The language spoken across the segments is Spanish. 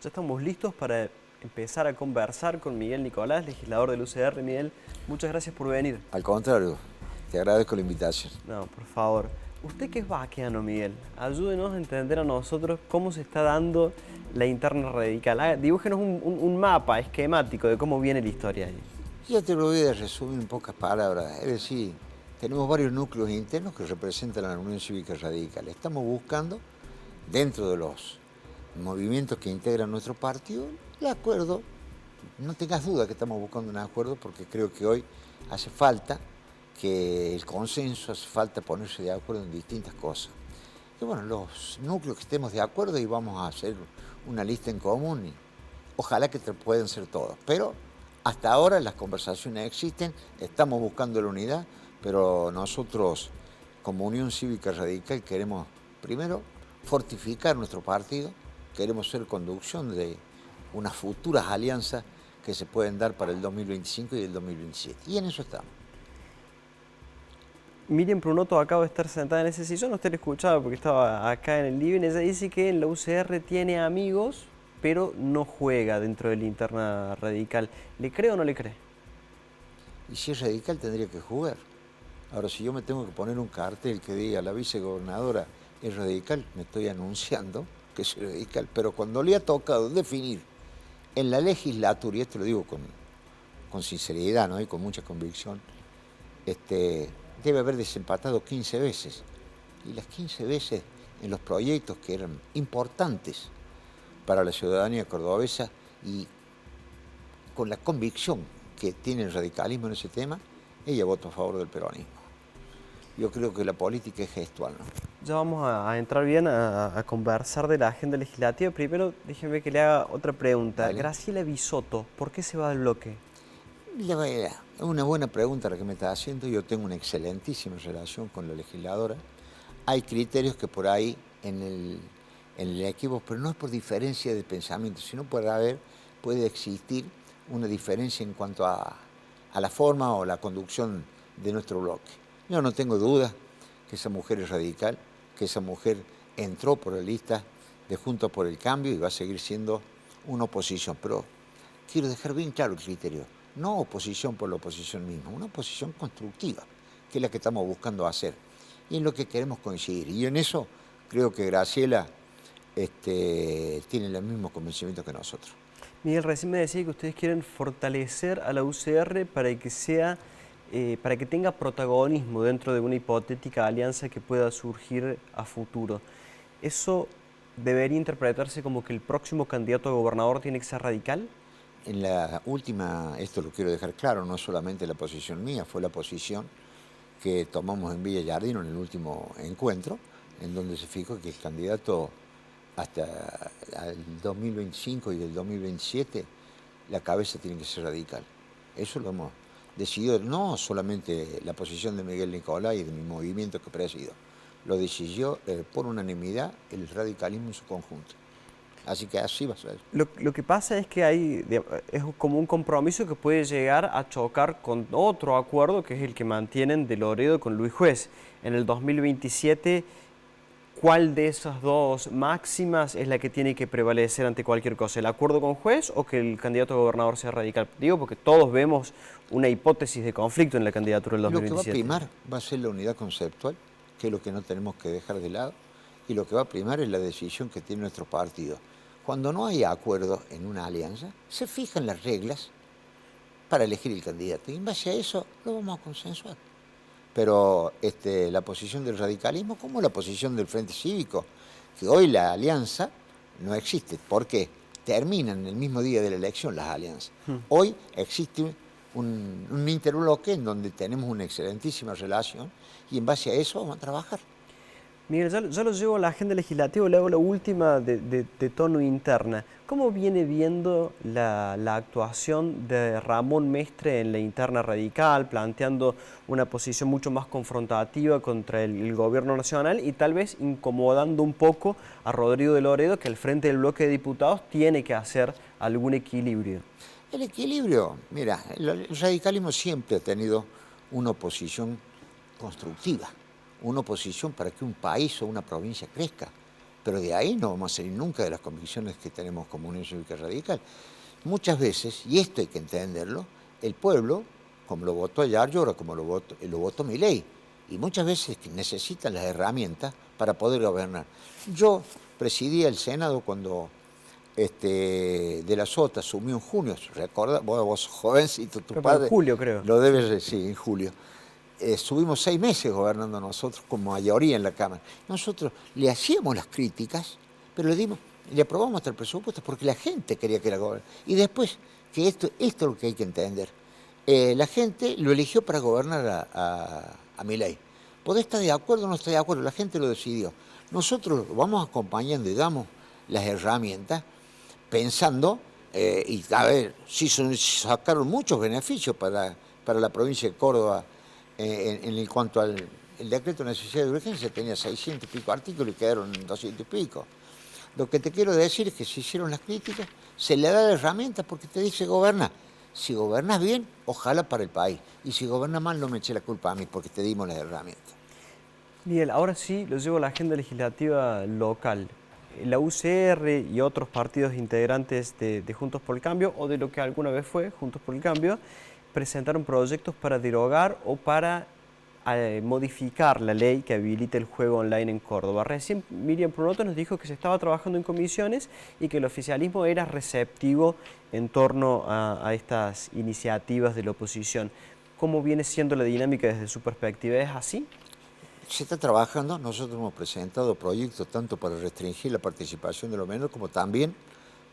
Ya estamos listos para empezar a conversar con Miguel Nicolás, legislador del UCR. Miguel, muchas gracias por venir. Al contrario, te agradezco la invitación. No, por favor. Usted que es vaqueano, Miguel, ayúdenos a entender a nosotros cómo se está dando la interna radical. Dibújenos un mapa esquemático de cómo viene la historia ahí. Yo te lo voy a resumir en pocas palabras. Es decir, tenemos varios núcleos internos que representan a la Unión Cívica Radical. Estamos buscando, dentro de los movimientos que integran nuestro partido, el acuerdo. No tengas duda que estamos buscando un acuerdo porque creo que hoy hace falta que el consenso, hace falta ponerse de acuerdo en distintas cosas. Y bueno, los núcleos que estemos de acuerdo y vamos a hacer una lista en común y ojalá que puedan ser todos. Pero hasta ahora las conversaciones existen, estamos buscando la unidad, pero nosotros como Unión Cívica Radical queremos primero fortificar nuestro partido, queremos ser conducción de unas futuras alianzas que se pueden dar para el 2025 y el 2027. Y en eso estamos. Miriam Prunoto acaba de estar sentada en ese sillón, usted la escuchaba porque estaba acá en el living. Ella dice que en la UCR tiene amigos, pero no juega dentro de la interna radical. ¿Le cree o no le cree? Y si es radical tendría que jugar. Ahora, si yo me tengo que poner un cartel que diga la vicegobernadora es radical, me estoy anunciando que soy radical. Pero cuando le ha tocado definir en la legislatura, y esto lo digo con sinceridad, ¿no? Y con mucha convicción, debe haber desempatado 15 veces. Y las 15 veces en los proyectos que eran importantes para la ciudadanía cordobesa y con la convicción que tiene el radicalismo en ese tema, ella votó a favor del peronismo. Yo creo que la política es gestual, ¿no? Ya vamos a entrar bien a conversar de la agenda legislativa. Primero, déjeme que le haga otra pregunta. Dale. Graciela Bisotto, ¿por qué se va del bloque? Es una buena pregunta la que me está haciendo. Yo tengo una excelentísima relación con la legisladora. Hay criterios que por ahí en el equipo, pero no es por diferencia de pensamiento, sino puede existir una diferencia en cuanto a la forma o la conducción de nuestro bloque. Yo no tengo duda que esa mujer es radical, que esa mujer entró por la lista de Juntos por el Cambio y va a seguir siendo una oposición. Pero quiero dejar bien claro el criterio. No oposición por la oposición misma, una oposición constructiva, que es la que estamos buscando hacer y en lo que queremos coincidir. Y en eso creo que Graciela tiene el mismo convencimiento que nosotros. Miguel, recién me decía que ustedes quieren fortalecer a la UCR para que para que tenga protagonismo dentro de una hipotética alianza que pueda surgir a futuro. ¿Eso debería interpretarse como que el próximo candidato a gobernador tiene que ser radical? En la última, esto lo quiero dejar claro, no es solamente la posición mía, fue la posición que tomamos en Villa Yardino en el último encuentro, en donde se fijó que el candidato hasta el 2025 y el 2027, la cabeza tiene que ser radical. Eso lo hemos decidido, no solamente la posición de Miguel Nicolás y de mi movimiento que presido, lo decidió por unanimidad el radicalismo en su conjunto. Así que así va a ser. Lo que pasa es que es como un compromiso que puede llegar a chocar con otro acuerdo, que es el que mantienen de Loredo con Luis Juez. En el 2027, ¿cuál de esas dos máximas es la que tiene que prevalecer ante cualquier cosa? ¿El acuerdo con Juez o que el candidato a gobernador sea radical? Digo porque todos vemos una hipótesis de conflicto en la candidatura del Lo que va a 2027. primar va a ser la unidad conceptual, que es lo que no tenemos que dejar de lado, y lo que va a primar es la decisión que tiene nuestro partido. Cuando no hay acuerdo en una alianza, se fijan las reglas para elegir el candidato, y en base a eso lo vamos a consensuar. Pero la posición del radicalismo como la posición del Frente Cívico, que hoy la alianza no existe. ¿Por qué? Terminan el mismo día de la elección las alianzas. Hoy existe un interbloque en donde tenemos una excelentísima relación y en base a eso vamos a trabajar. Miguel, ya lo llevo a la agenda legislativa, le hago la última de tono interna. ¿Cómo viene viendo la actuación de Ramón Mestre en la interna radical, planteando una posición mucho más confrontativa contra el gobierno nacional y tal vez incomodando un poco a Rodrigo de Loredo, que al frente del bloque de diputados tiene que hacer algún equilibrio? El equilibrio, mira, el radicalismo siempre ha tenido una oposición constructiva, una oposición para que un país o una provincia crezca. pero de ahí no vamos a salir nunca de las convicciones que tenemos como Unión Cívica Radical. Muchas veces, y esto hay que entenderlo, el pueblo, como lo votó Ayarlora, como lo votó Milei, y muchas veces necesitan las herramientas para poder gobernar. Yo presidía el Senado cuando de la Sota asumió en junio, ¿recuerdas? Vos sos jovencito, tu Creo que en padre julio, creo. lo debes decir, en julio. Estuvimos 6 meses gobernando nosotros como mayoría en la Cámara. Nosotros le hacíamos las críticas, pero le aprobamos hasta el presupuesto porque la gente quería que era gobernador. Y después, que esto es lo que hay que entender. La gente lo eligió para gobernar a Milei. Podés estar de acuerdo o no estar de acuerdo, la gente lo decidió. Nosotros lo vamos acompañando y damos las herramientas pensando, y a ver, sí sacaron muchos beneficios para la provincia de Córdoba en cuanto al el decreto de necesidad de urgencia, tenía 600 y pico artículos y quedaron 200 y pico. Lo que te quiero decir es que se hicieron las críticas, se le da la herramienta porque te dice goberna. Si gobernas bien, ojalá para el país. Y si gobernas mal, no me eche la culpa a mí porque te dimos las herramientas. Miguel, ahora sí lo llevo a la agenda legislativa local. La UCR y otros partidos integrantes de Juntos por el Cambio, o de lo que alguna vez fue Juntos por el Cambio, presentaron proyectos para derogar o para modificar la ley que habilita el juego online en Córdoba. Recién Miriam Prunoto nos dijo que se estaba trabajando en comisiones y que el oficialismo era receptivo en torno a estas iniciativas de la oposición. ¿Cómo viene siendo la dinámica desde su perspectiva? ¿Es así? Se está trabajando, nosotros hemos presentado proyectos tanto para restringir la participación de los menores como también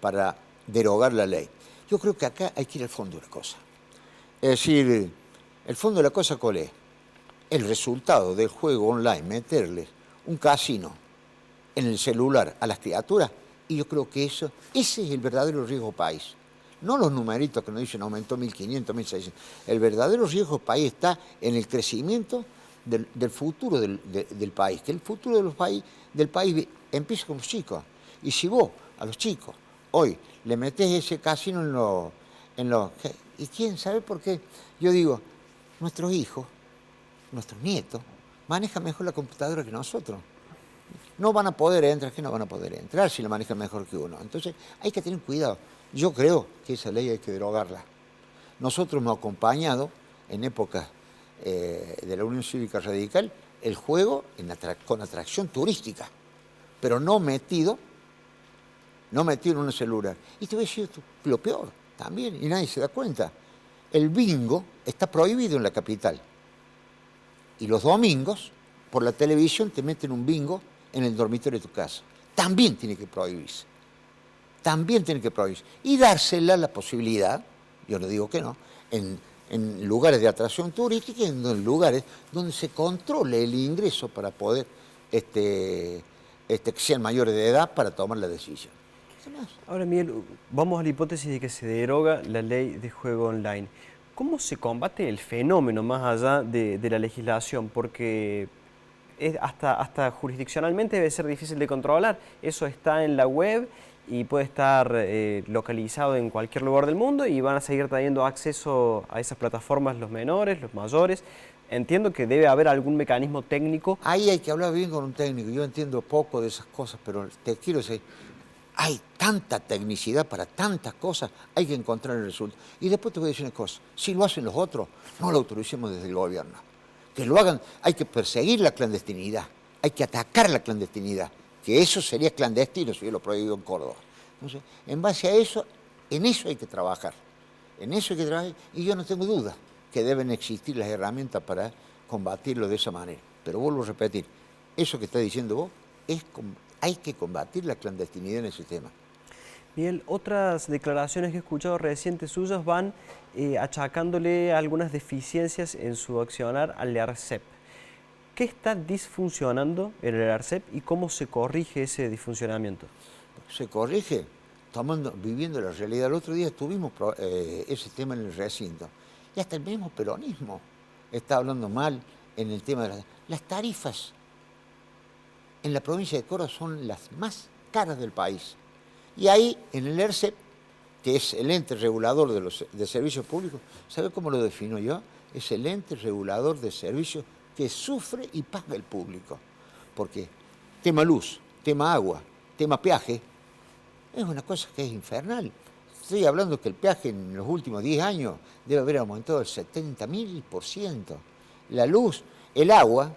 para derogar la ley. Yo creo que acá hay que ir al fondo de la cosa. Es decir, el fondo de la cosa, ¿cuál es? El resultado del juego online, meterle un casino en el celular a las criaturas, y yo creo que ese es el verdadero riesgo país. No los numeritos que nos dicen aumentó 1.500, 1.600. El verdadero riesgo país está en el crecimiento del futuro del país, que el futuro del país empieza con los chicos. Y si vos a los chicos hoy le metés ese casino en los ¿y quién sabe por qué? Yo digo, nuestros hijos, nuestros nietos, manejan mejor la computadora que nosotros. No van a poder entrar, que no van a poder entrar si la manejan mejor que uno. Entonces hay que tener cuidado. Yo creo que esa ley hay que derogarla. Nosotros hemos acompañado en épocas de la Unión Cívica Radical el juego con atracción turística, pero no metido en una celular. Y te voy a decir lo peor también, y nadie se da cuenta. El bingo está prohibido en la capital. Y los domingos, por la televisión, te meten un bingo en el dormitorio de tu casa. También tiene que prohibirse. También tiene que prohibirse. Y dársela la posibilidad, yo no digo que no, en lugares de atracción turística y en lugares donde se controle el ingreso para poder que sean mayores de edad para tomar la decisión. Ahora, Miguel, vamos a la hipótesis de que se deroga la ley de juego online. ¿Cómo se combate el fenómeno más allá de la legislación? Porque hasta jurisdiccionalmente debe ser difícil de controlar. Eso está en la web y puede estar localizado en cualquier lugar del mundo y van a seguir teniendo acceso a esas plataformas los menores, los mayores. Entiendo que debe haber algún mecanismo técnico. Ahí hay que hablar bien con un técnico. Yo entiendo poco de esas cosas, pero te quiero decir, hay tanta tecnicidad para tantas cosas, hay que encontrar el resultado. Y después te voy a decir una cosa, si lo hacen los otros, no lo autoricemos desde el gobierno. Que lo hagan, hay que perseguir la clandestinidad, hay que atacar la clandestinidad, que eso sería clandestino si yo lo prohíbo en Córdoba. Entonces, en base a eso, en eso hay que trabajar. En eso hay que trabajar, y yo no tengo duda que deben existir las herramientas para combatirlo de esa manera. Pero vuelvo a repetir, eso que está diciendo vos hay que combatir la clandestinidad en ese tema. Bien, otras declaraciones que he escuchado recientes suyas van achacándole algunas deficiencias en su accionar al ERCEP. ¿Qué está disfuncionando en el ERCEP y cómo se corrige ese disfuncionamiento? Se corrige viviendo la realidad. El otro día tuvimos ese tema en el recinto y hasta el mismo peronismo está hablando mal en el tema de las tarifas. En la provincia de Córdoba son las más caras del país. Y ahí, en el ERCEP, que es el ente regulador de servicios públicos, ¿sabe cómo lo defino yo? Es el ente regulador de servicios que sufre y paga el público. Porque tema luz, tema agua, tema peaje, es una cosa que es infernal. Estoy hablando que el peaje en los últimos 10 años debe haber aumentado el 70.000%. La luz, el agua,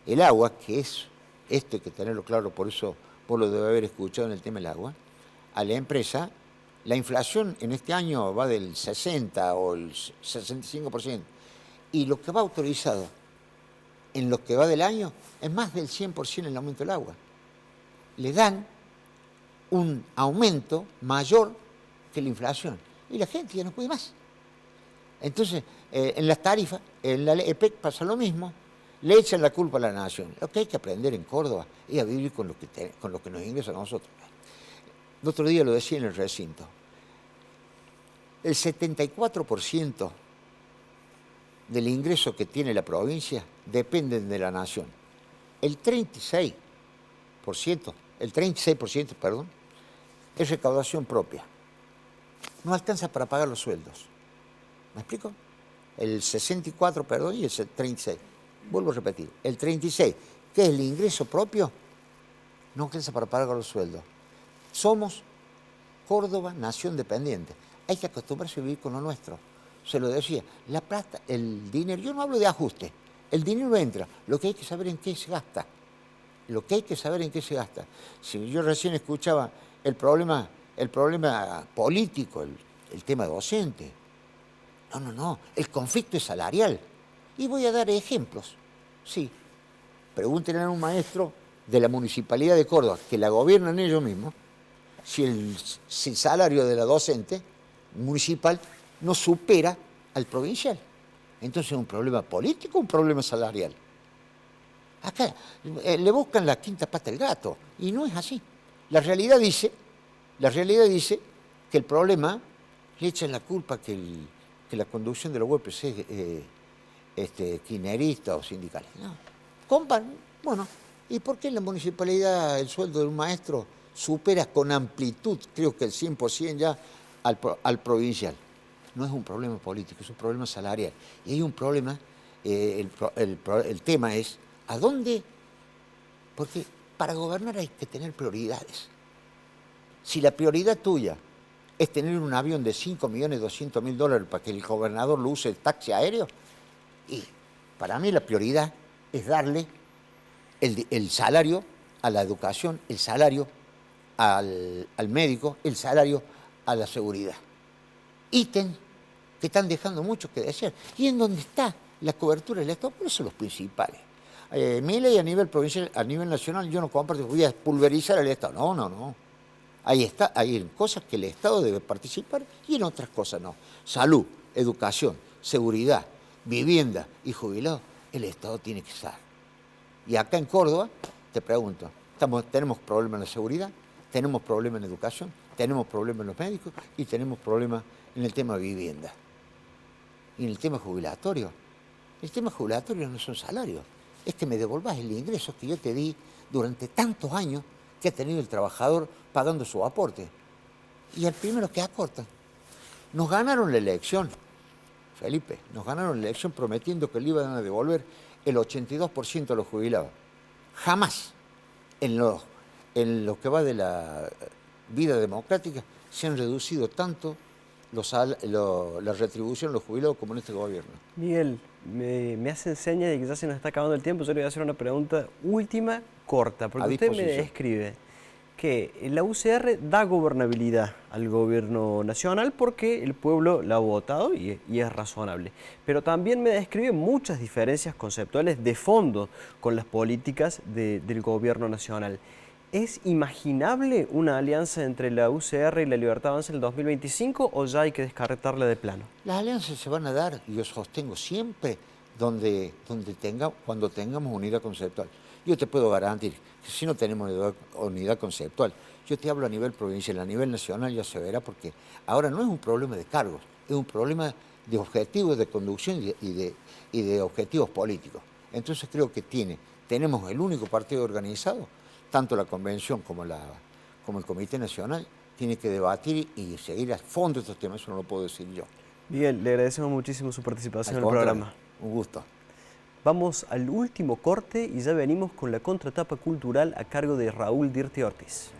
que es, esto hay que tenerlo claro, por eso vos lo debe haber escuchado en el tema del agua, a la empresa, la inflación en este año va del 60 o el 65%, y lo que va autorizado en lo que va del año es más del 100% en el aumento del agua. Le dan un aumento mayor que la inflación, y la gente ya no puede más. Entonces, en las tarifas, en la EPEC pasa lo mismo, le echan la culpa a la nación. Lo que hay que aprender en Córdoba es a vivir con lo que nos ingresa a nosotros. El otro día lo decía en el recinto, el 74% del ingreso que tiene la provincia dependen de la nación. El 36%, perdón, es recaudación propia. No alcanza para pagar los sueldos. ¿Me explico? El 64, perdón, y el 36. Vuelvo a repetir. El 36, que es el ingreso propio, no alcanza para pagar los sueldos. Somos Córdoba, nación dependiente. Hay que acostumbrarse a vivir con lo nuestro. Se lo decía, la plata, el dinero, yo no hablo de ajuste, el dinero entra, lo que hay que saber en qué se gasta. Lo que hay que saber en qué se gasta. Si yo recién escuchaba el problema político, el tema docente. No, el conflicto es salarial. Y voy a dar ejemplos. Sí, pregúntenle a un maestro de la Municipalidad de Córdoba, que la gobiernan ellos mismos, si el salario de la docente municipal no supera al provincial. Entonces es un problema político o un problema salarial. Acá le buscan la quinta pata al gato, y no es así. La realidad dice que el problema le echan la culpa que la conducción de los UPC kirchnerista o sindicales. No. Bueno, ¿y por qué en la municipalidad el sueldo de un maestro supera con amplitud, creo que el 100% ya, al provincial? No es un problema político, es un problema salarial. Y hay un problema, el tema es, ¿a dónde? Porque para gobernar hay que tener prioridades. Si la prioridad tuya es tener un avión de $5.200.000 para que el gobernador lo use el taxi aéreo, y para mí la prioridad es darle el salario a la educación, el salario al médico, el salario a la seguridad. Ítem que están dejando mucho que desear. Y en donde está la cobertura del Estado, por eso los principales. Mi ley a nivel provincial, a nivel nacional, yo no comparto, voy a pulverizar el Estado. No. Hay cosas que el Estado debe participar y en otras cosas no. Salud, educación, seguridad, vivienda y jubilados, el Estado tiene que estar. Y acá en Córdoba, te pregunto, tenemos problemas en la seguridad, tenemos problemas en educación, tenemos problemas en los médicos y tenemos problemas en el tema de vivienda. Y en el tema jubilatorio. El tema jubilatorio no son salarios, es que me devolvás el ingreso que yo te di durante tantos años que ha tenido el trabajador pagando su aporte. Y al primero que aporta. Nos ganaron la elección, Felipe, nos ganaron la elección prometiendo que le iban a devolver el 82% a los jubilados. Jamás en lo que va de la vida democrática se han reducido tanto la retribución a los jubilados como en este gobierno. Miguel, me hace señas de que ya se nos está acabando el tiempo. Yo le voy a hacer una pregunta última, corta, porque usted me describe que la UCR da gobernabilidad al gobierno nacional porque el pueblo la ha votado y es razonable. Pero también me describe muchas diferencias conceptuales de fondo con las políticas del gobierno nacional. ¿Es imaginable una alianza entre la UCR y la Libertad Avanza en el 2025 o ya hay que descartarla de plano? Las alianzas se van a dar, y yo sostengo siempre, cuando tengamos unidad conceptual. Yo te puedo garantir que si no tenemos unidad conceptual, yo te hablo a nivel provincial, a nivel nacional ya se verá, porque ahora no es un problema de cargos, es un problema de objetivos de conducción y de objetivos políticos. Entonces creo que tenemos el único partido organizado, tanto la convención como el Comité Nacional, tiene que debatir y seguir a fondo estos temas, eso no lo puedo decir yo. Miguel, le agradecemos muchísimo su participación en el programa. Un gusto. Vamos al último corte y ya venimos con la contratapa cultural a cargo de Raúl Dirti Ortiz.